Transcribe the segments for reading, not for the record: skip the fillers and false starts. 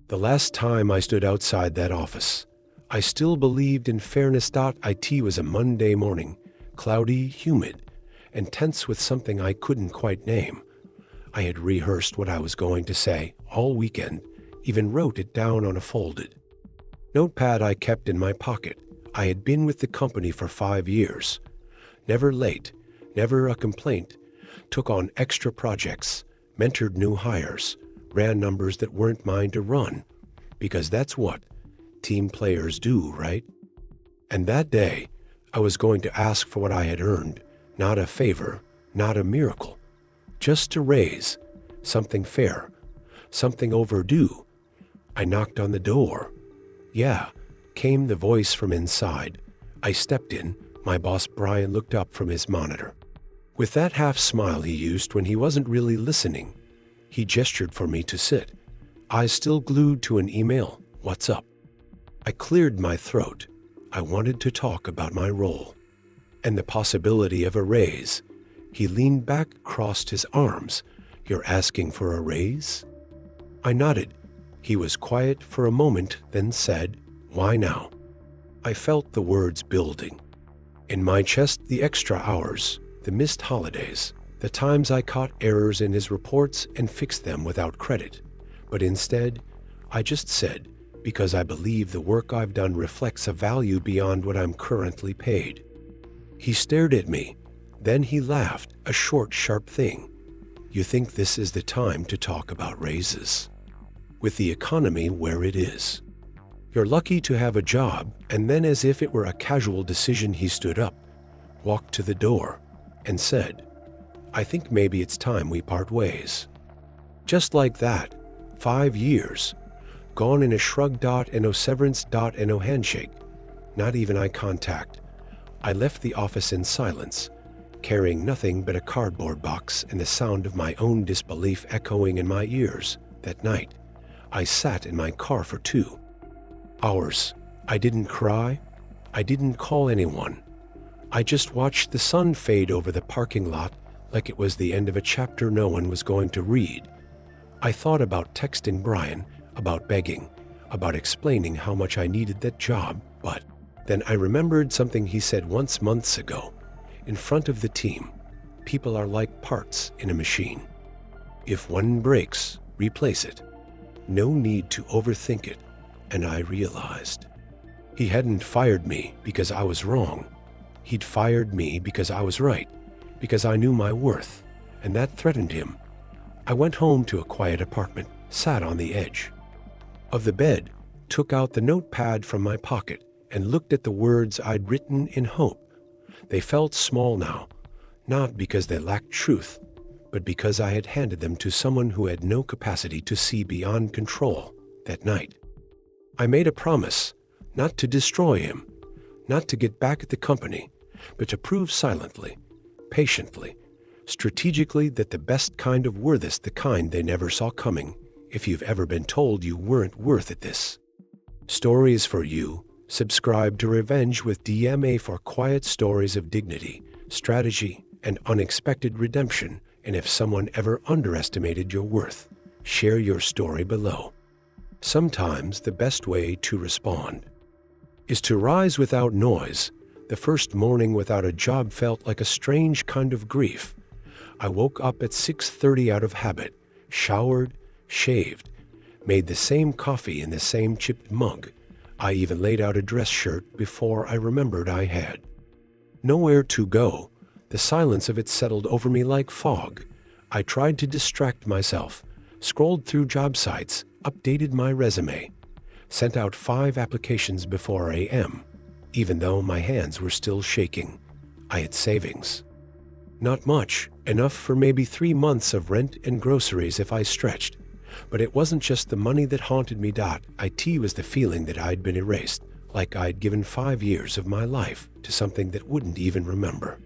The last time I stood outside that office, I still believed in fairness. It was a Monday morning, cloudy, humid, and tense with something I couldn't quite name. I had rehearsed what I was going to say all weekend, even wrote it down on a folded notepad I kept in my pocket. I had been with the company for 5 years. Never late, never a complaint, took on extra projects, mentored new hires, ran numbers that weren't mine to run, because that's what team players do, right? And that day, I was going to ask for what I had earned, not a favor, not a miracle, just a raise, something fair, something overdue. I knocked on the door. Yeah, came the voice from inside. I stepped in. My boss Brian looked up from his monitor. With that half smile he used when he wasn't really listening, he gestured for me to sit. Eyes still glued to an email. What's up? I cleared my throat. I wanted to talk about my role and the possibility of a raise. He leaned back, crossed his arms. You're asking for a raise? I nodded. He was quiet for a moment, then said, Why now? I felt the words building. In my chest, the extra hours, the missed holidays, the times I caught errors in his reports and fixed them without credit. But instead, I just said, because I believe the work I've done reflects a value beyond what I'm currently paid. He stared at me. Then he laughed, a short, sharp thing. You think this is the time to talk about raises? With the economy where it is. You're lucky to have a job, and then as if it were a casual decision he stood up, walked to the door, and said, I think maybe it's time we part ways. Just like that, 5 years, gone in a shrug. No severance. No handshake, not even eye contact. I left the office in silence, carrying nothing but a cardboard box and the sound of my own disbelief echoing in my ears. That night, I sat in my car for 2 hours. I didn't cry. I didn't call anyone. I just watched the sun fade over the parking lot like it was the end of a chapter no one was going to read. I thought about texting Brian, about begging, about explaining how much I needed that job, but then I remembered something he said once months ago. In front of the team, people are like parts in a machine. If one breaks, replace it. No need to overthink it. And I realized he hadn't fired me because I was wrong. He'd fired me because I was right, because I knew my worth, and that threatened him. I went home to a quiet apartment, sat on the edge of the bed, took out the notepad from my pocket, and looked at the words I'd written in hope. They felt small now, not because they lacked truth, but because I had handed them to someone who had no capacity to see beyond control. That night, I made a promise not to destroy him, not to get back at the company, but to prove silently, patiently, strategically that the best kind of worth is the kind they never saw coming. If you've ever been told you weren't worth it, this story is for you. Subscribe to Revenge with DMA for quiet stories of dignity, strategy, and unexpected redemption. And if someone ever underestimated your worth, share your story below. Sometimes the best way to respond is to rise without noise. The first morning without a job felt like a strange kind of grief. I woke up at 6:30 out of habit, showered, shaved, made the same coffee in the same chipped mug. I even laid out a dress shirt before I remembered I had nowhere to go. The silence of it settled over me like fog. I tried to distract myself, scrolled through job sites, updated my resume, sent out 5 applications before a.m. Even though my hands were still shaking, I had savings. Not much, enough for maybe 3 months of rent and groceries if I stretched. But it wasn't just the money that haunted me. It was the feeling that I'd been erased, like I'd given 5 years of my life to something that wouldn't even remember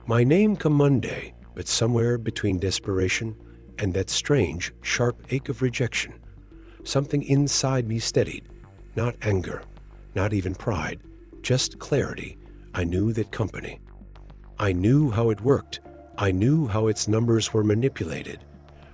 my name come Monday. But somewhere between desperation and that strange, sharp ache of rejection, something inside me steadied. Not anger, not even pride, just clarity. I knew that company. I knew how it worked. I knew how its numbers were manipulated,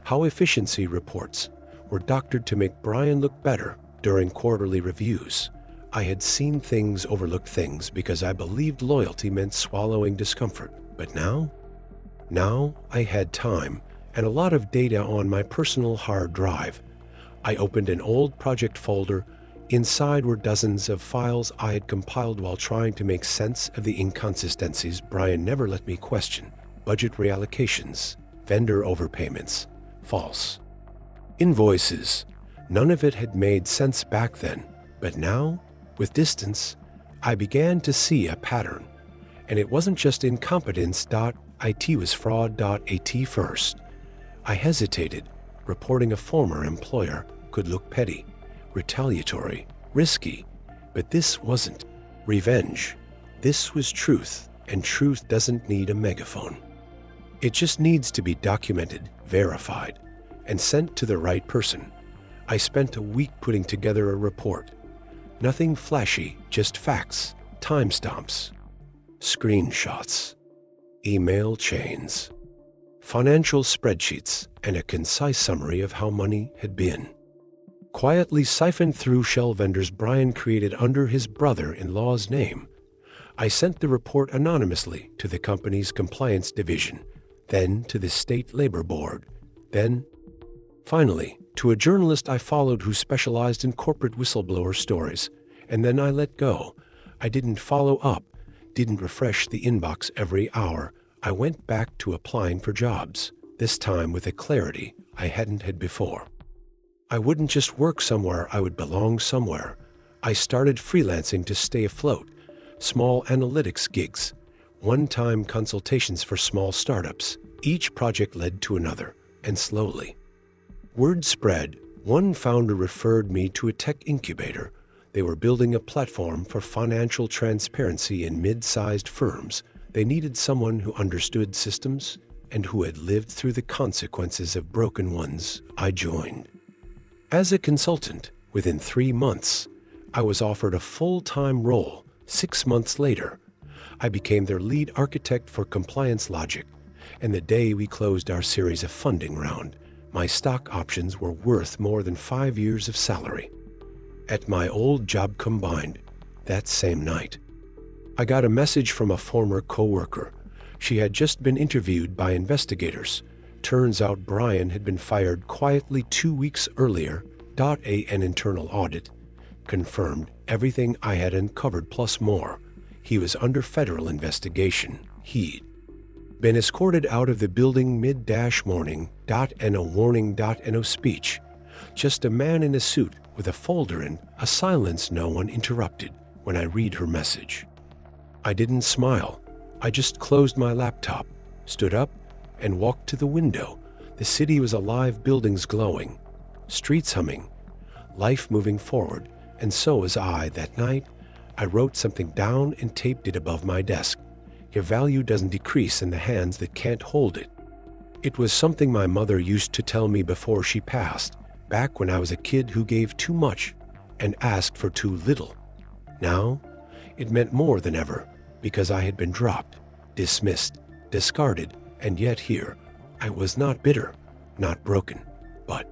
how efficiency reports were doctored to make Brian look better during quarterly reviews. I had seen things, overlooked things, because I believed loyalty meant swallowing discomfort. But now I had time and a lot of data on my personal hard drive. I opened an old project folder. Inside were dozens of files I had compiled while trying to make sense of the inconsistencies Brian never let me question. Budget reallocations, vendor overpayments, false invoices. None of it had made sense back then, but now, with distance, I began to see a pattern. And it wasn't just incompetence.it was fraud.at first. I hesitated. Reporting a former employer could look petty, retaliatory, risky, but this wasn't revenge. This was truth, and truth doesn't need a megaphone. It just needs to be documented, verified, and sent to the right person. I spent a week putting together a report. Nothing flashy, just facts, timestamps, screenshots, email chains, financial spreadsheets, and a concise summary of how money had been quietly siphoned through shell vendors Brian created under his brother-in-law's name. I sent the report anonymously to the company's compliance division, then to the state labor board, then, finally, to a journalist I followed who specialized in corporate whistleblower stories, and then I let go. I didn't follow up, didn't refresh the inbox every hour. I went back to applying for jobs, this time with a clarity I hadn't had before. I wouldn't just work somewhere, I would belong somewhere. I started freelancing to stay afloat, small analytics gigs, one-time consultations for small startups. Each project led to another, and slowly, word spread. One founder referred me to a tech incubator. They were building a platform for financial transparency in mid-sized firms. They needed someone who understood systems and who had lived through the consequences of broken ones. I joined. As a consultant, within 3 months, I was offered a full-time role. 6 months later, I became their lead architect for compliance logic, and the day we closed our series of funding round, my stock options were worth more than 5 years of salary. At my old job combined, that same night, I got a message from a former coworker. She had just been interviewed by investigators. Turns out Brian had been fired quietly 2 weeks earlier. An internal audit confirmed everything I had uncovered plus more. He was under federal investigation. He'd been escorted out of the building mid-morning. And a warning. No speech. Just a man in a suit with a folder and a silence no one interrupted when I read her message. I didn't smile. I just closed my laptop, stood up, and walked to the window. The city was alive, buildings glowing, streets humming, life moving forward, and so was I. That night, I wrote something down and taped it above my desk. Your value doesn't decrease in the hands that can't hold it. It was something my mother used to tell me before she passed, back when I was a kid who gave too much and asked for too little. Now, it meant more than ever, because I had been dropped, dismissed, discarded, and yet here, I was not bitter, not broken, but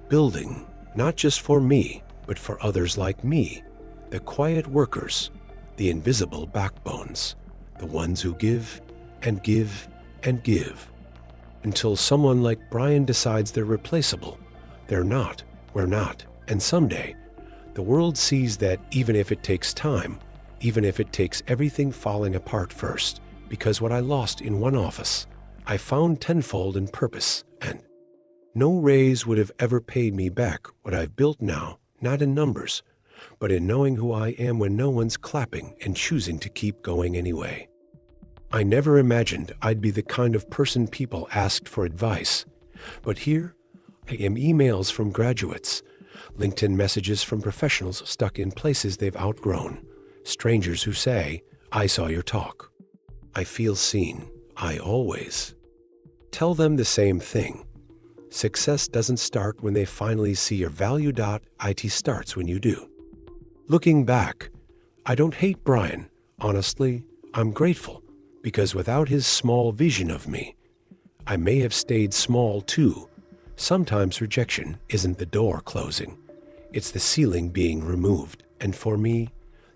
building, not just for me, but for others like me, the quiet workers, the invisible backbones, the ones who give and give and give, until someone like Brian decides they're replaceable. They're not, we're not, and someday, the world sees that even if it takes time, even if it takes everything falling apart first, because what I lost in one office, I found tenfold in purpose, and no raise would have ever paid me back what I've built now, not in numbers, but in knowing who I am when no one's clapping and choosing to keep going anyway. I never imagined I'd be the kind of person people asked for advice, but here I am. Emails from graduates, LinkedIn messages from professionals stuck in places they've outgrown, strangers who say, I saw your talk. I feel seen. I always tell them the same thing. Success doesn't start when they finally see your value. It starts when you do. Looking back, I don't hate Brian. Honestly, I'm grateful, because without his small vision of me, I may have stayed small too, Sometimes rejection isn't the door closing, it's the ceiling being removed. And for me,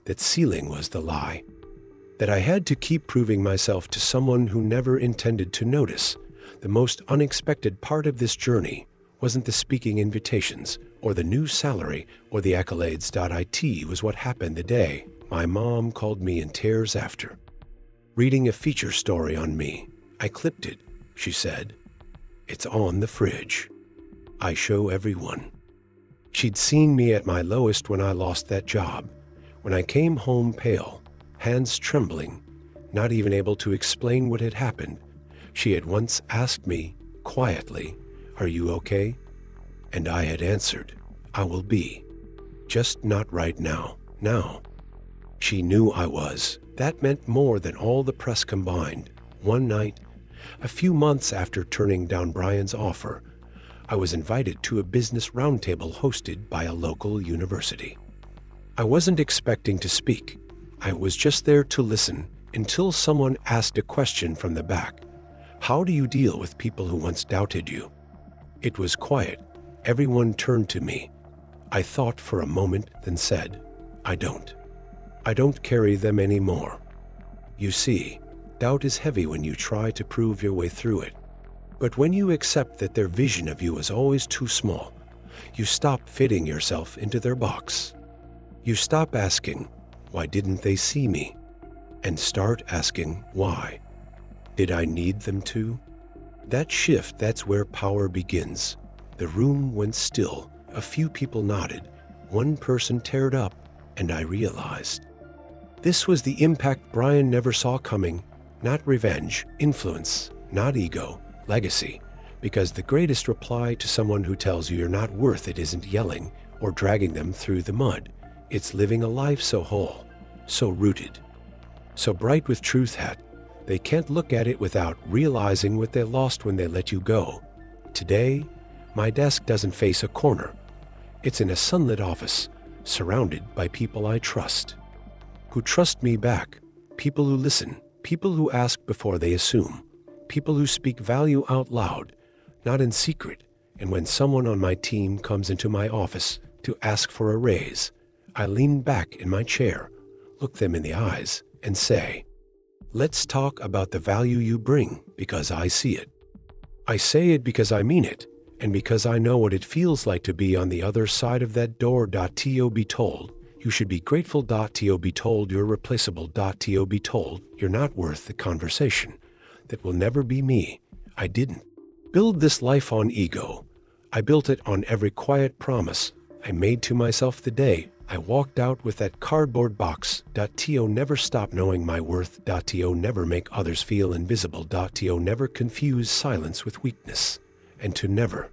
that ceiling was the lie. That I had to keep proving myself to someone who never intended to notice. The most unexpected part of this journey wasn't the speaking invitations, or the new salary, or the accolades. It was what happened the day my mom called me in tears after reading a feature story on me. I clipped it, she said. It's on the fridge. I show everyone. She'd seen me at my lowest when I lost that job, when I came home pale, hands trembling, not even able to explain what had happened. She had once asked me, quietly, "Are you okay?" And I had answered, "I will be. Just not right now, now." She knew I was. That meant more than all the press combined. One night, a few months after turning down Brian's offer, I was invited to a business roundtable hosted by a local university. I wasn't expecting to speak. I was just there to listen until someone asked a question from the back. "How do you deal with people who once doubted you?" It was quiet. Everyone turned to me. I thought for a moment, then said, I don't carry them anymore. You see, doubt is heavy when you try to prove your way through it. But when you accept that their vision of you is always too small, you stop fitting yourself into their box. You stop asking, why didn't they see me? And start asking, why? Did I need them to? That shift, that's where power begins. The room went still. A few people nodded. One person teared up, and I realized. This was the impact Brian never saw coming. Not revenge, influence, not ego, legacy. Because the greatest reply to someone who tells you you're not worth it isn't yelling or dragging them through the mud. It's living a life so whole, so rooted, so bright with truth hat. They can't look at it without realizing what they lost when they let you go. Today, my desk doesn't face a corner. It's in a sunlit office, surrounded by people I trust, who trust me back, people who listen, people who ask before they assume, people who speak value out loud, not in secret. And when someone on my team comes into my office to ask for a raise, I lean back in my chair, look them in the eyes, and say, let's talk about the value you bring, because I see it. I say it because I mean it, and because I know what it feels like to be on the other side of that door. To be told, you should be grateful. To be told you're replaceable. To be told you're not worth the conversation. That will never be me. I didn't build this life on ego. I built it on every quiet promise I made to myself the day I walked out with that cardboard box. To never stop knowing my worth. To never make others feel invisible. To never confuse silence with weakness. And to never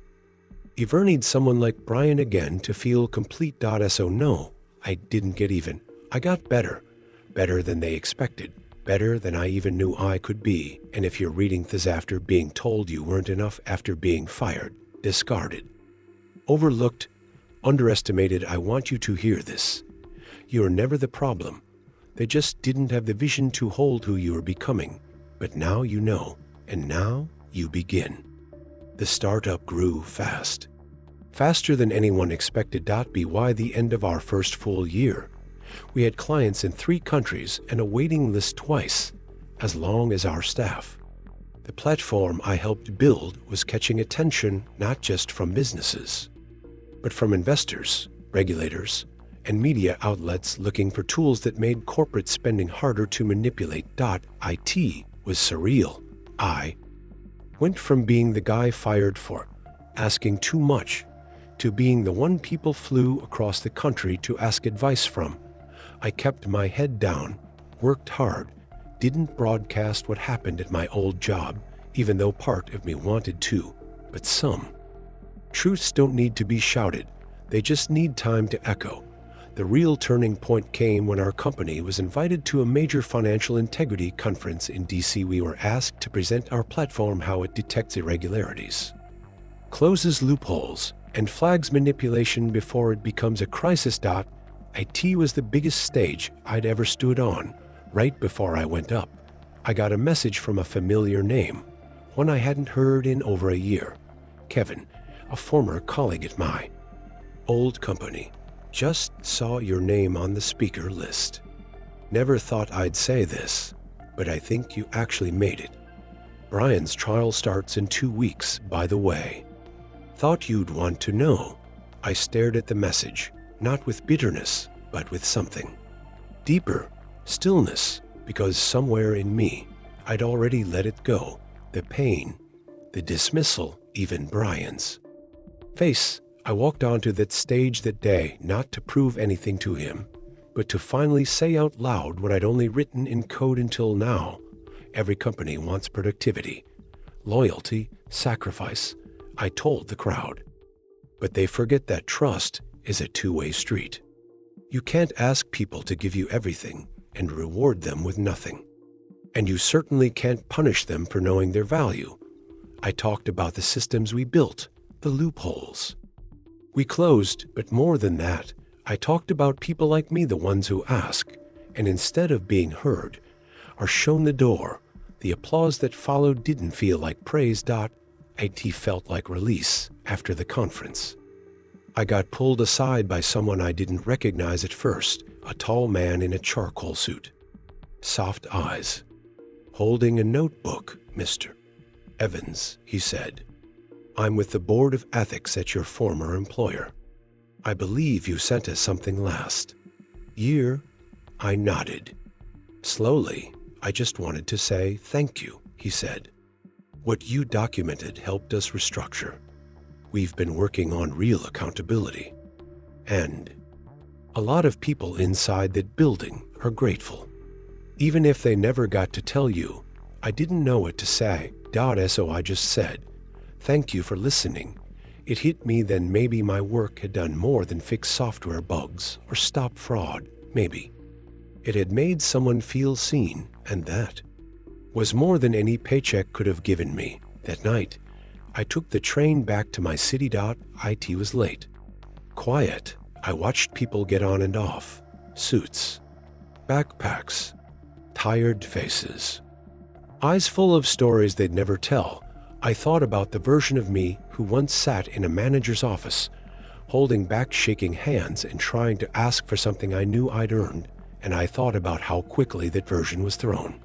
ever need someone like Brian again to feel complete. So no, I didn't get even. I got better. Better than they expected. Better than I even knew I could be. And if you're reading this after being told you weren't enough, after being fired, discarded, overlooked, underestimated, I want you to hear this. You're never the problem. They just didn't have the vision to hold who you are becoming. But now you know, and now you begin. The startup grew fast. Faster than anyone expected. By the end of our first full year, we had clients in 3 countries and a waiting list twice as long as our staff. The platform I helped build was catching attention not just from businesses, but from investors, regulators, and media outlets looking for tools that made corporate spending harder to manipulate. It was surreal. I went from being the guy fired for asking too much to being the one people flew across the country to ask advice from. I kept my head down, worked hard, didn't broadcast what happened at my old job, even though part of me wanted to. But some truths don't need to be shouted. They just need time to echo. The real turning point came when our company was invited to a major financial integrity conference in DC. We were asked to present our platform, how it detects irregularities, closes loopholes, and flags manipulation before it becomes a crisis. It was the biggest stage I'd ever stood on. Right before I went up, I got a message from a familiar name, one I hadn't heard in over a year. Kevin, a former colleague at my old company. Just saw your name on the speaker list. Never thought I'd say this, but I think you actually made it. Brian's trial starts in 2 weeks, by the way. Thought you'd want to know. I stared at the message, not with bitterness, but with something deeper, stillness, because somewhere in me, I'd already let it go. The pain, the dismissal, even Brian's face. I walked onto that stage that day, not to prove anything to him, but to finally say out loud what I'd only written in code until now. Every company wants productivity, loyalty, sacrifice, I told the crowd. But they forget that trust is a two-way street. You can't ask people to give you everything and reward them with nothing. And you certainly can't punish them for knowing their value. I talked about the systems we built, the loopholes we closed, but more than that, I talked about people like me, the ones who ask, and instead of being heard, are shown the door. The applause that followed didn't feel like praise. It felt like release after the conference. I got pulled aside by someone I didn't recognize at first, a tall man in a charcoal suit. Soft eyes. Holding a notebook, Mr. Evans, he said. I'm with the Board of Ethics at your former employer. I believe you sent us something last year. I nodded. Slowly, I just wanted to say thank you, he said. What you documented helped us restructure. We've been working on real accountability. And a lot of people inside that building are grateful. Even if they never got to tell you, I didn't know what to say. So I just said, thank you for listening. It hit me then maybe my work had done more than fix software bugs or stop fraud, maybe. It had made someone feel seen, and that was more than any paycheck could have given me. That night, I took the train back to my city. It was late. Quiet. I watched people get on and off. Suits. Backpacks. Tired faces. Eyes full of stories they'd never tell. I thought about the version of me who once sat in a manager's office, holding back shaking hands and trying to ask for something I knew I'd earned, and I thought about how quickly that version was thrown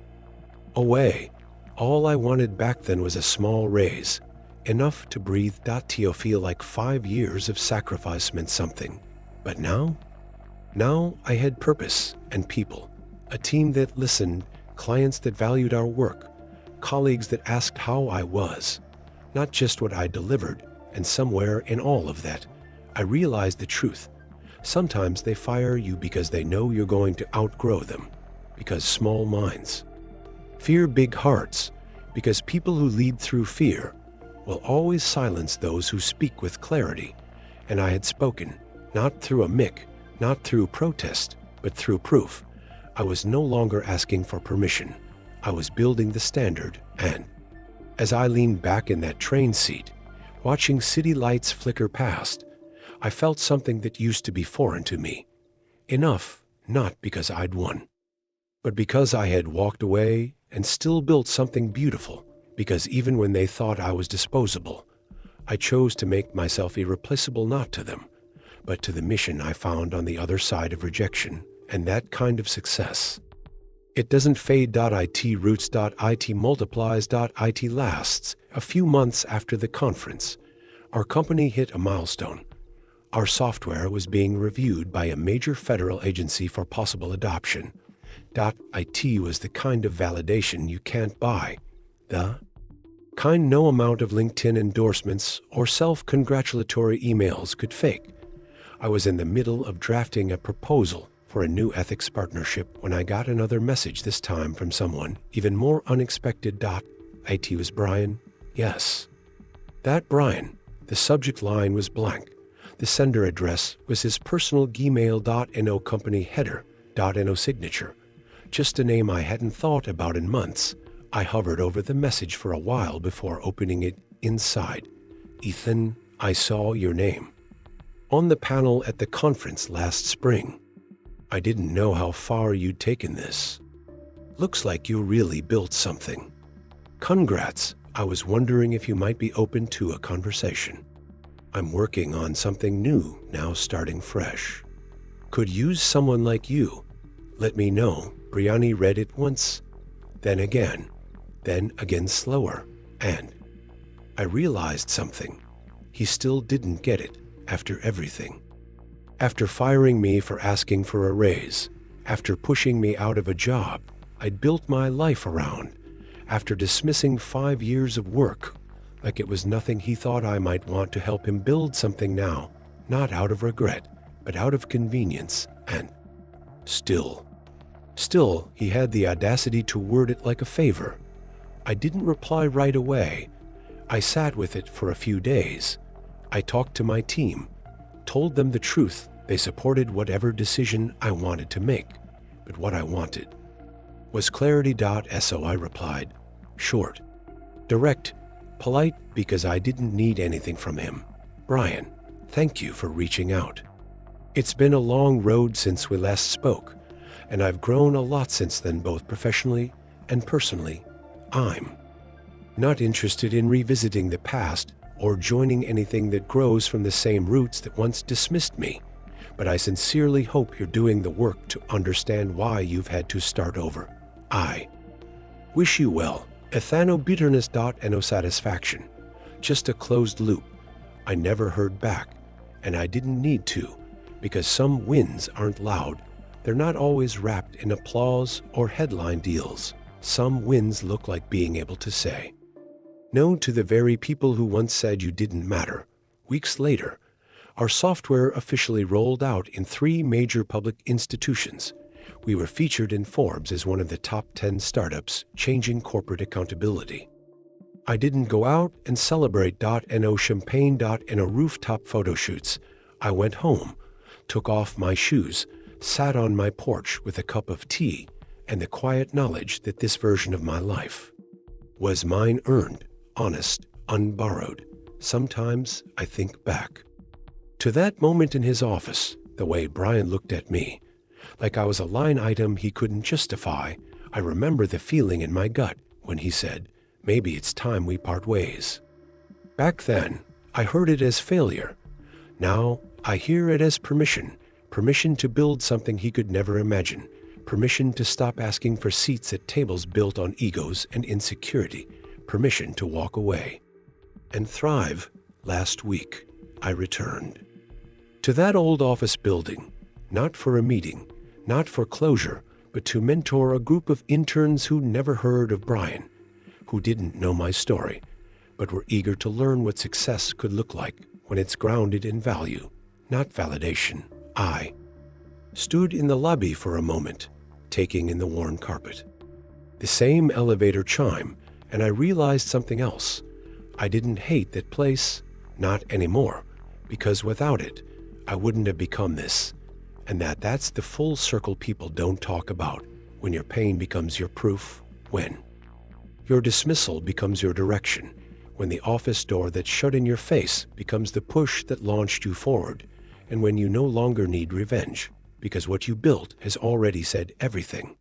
away. All I wanted back then was a small raise, enough to breathe. To feel like 5 years of sacrifice meant something. But now I had purpose and people, a team that listened, clients that valued our work, colleagues that asked how I was, not just what I delivered. And somewhere in all of that, I realized the truth. Sometimes they fire you because they know you're going to outgrow them, because small minds fear big hearts, because people who lead through fear will always silence those who speak with clarity. And I had spoken, not through a mic, not through protest, but through proof. I was no longer asking for permission. I was building the standard, and as I leaned back in that train seat, watching city lights flicker past, I felt something that used to be foreign to me. Enough, not because I'd won, but because I had walked away and still built something beautiful, because even when they thought I was disposable, I chose to make myself irreplaceable, not to them, but to the mission I found on the other side of rejection. And that kind of success, it doesn't fade. It roots. It multiplies. It lasts. A few months after the conference, our company hit a milestone. Our software was being reviewed by a major federal agency for possible adoption. It was the kind of validation you can't buy. The kind no amount of LinkedIn endorsements or self-congratulatory emails could fake. I was in the middle of drafting a proposal for a new ethics partnership when I got another message, this time from someone even more unexpected. It was Brian. Yes, that Brian. The subject line was blank. The sender address was his personal Gmail.no company header.no signature. Just a name I hadn't thought about in months. I hovered over the message for a while before opening it. Inside, Ethan, I saw your name on the panel at the conference last spring. I didn't know how far you'd taken this. Looks like you really built something. Congrats. I was wondering if you might be open to a conversation. I'm working on something new now, starting fresh. Could use someone like you. Let me know. Briani read it once, then again slower, and I realized something. He still didn't get it after everything. After firing me for asking for a raise, after pushing me out of a job I'd built my life around, after dismissing 5 years of work like it was nothing, he thought I might want to help him build something now, not out of regret, but out of convenience, and still, he had the audacity to word it like a favor. I didn't reply right away. I sat with it for a few days. I talked to my team, told them the truth. They supported whatever decision I wanted to make, but what I wanted was clarity. So I replied, short, direct, polite, because I didn't need anything from him. Brian, thank you for reaching out. It's been a long road since we last spoke, and I've grown a lot since then, both professionally and personally. I'm not interested in revisiting the past or joining anything that grows from the same roots that once dismissed me, but I sincerely hope you're doing the work to understand why you've had to start over. I wish you well. Ethano bitterness. No satisfaction. Just a closed loop. I never heard back, and I didn't need to, because some wins aren't loud. They're not always wrapped in applause or headline deals. Some wins look like being able to say no to the very people who once said you didn't matter. Weeks later, our software officially rolled out in 3 major public institutions. We were featured in Forbes as one of the top 10 startups changing corporate accountability. I didn't go out and celebrate. No champagne. No rooftop photo shoots. I went home, took off my shoes, sat on my porch with a cup of tea and the quiet knowledge that this version of my life was mine, earned, honest, unborrowed. Sometimes I think back to that moment in his office, the way Brian looked at me, like I was a line item he couldn't justify. I remember the feeling in my gut when he said, maybe it's time we part ways. Back then, I heard it as failure. Now, I hear it as permission. Permission to build something he could never imagine. Permission to stop asking for seats at tables built on egos and insecurity. Permission to walk away and thrive. Last week, I returned to that old office building, not for a meeting, not for closure, but to mentor a group of interns who never heard of Brian, who didn't know my story, but were eager to learn what success could look like when it's grounded in value, not validation. I stood in the lobby for a moment, taking in the worn carpet. The same elevator chime, and I realized something else. I didn't hate that place, not anymore, because without it, I wouldn't have become this. And that's the full circle people don't talk about, when your pain becomes your proof, when your dismissal becomes your direction, when the office door that shut in your face becomes the push that launched you forward, and when you no longer need revenge, because what you built has already said everything.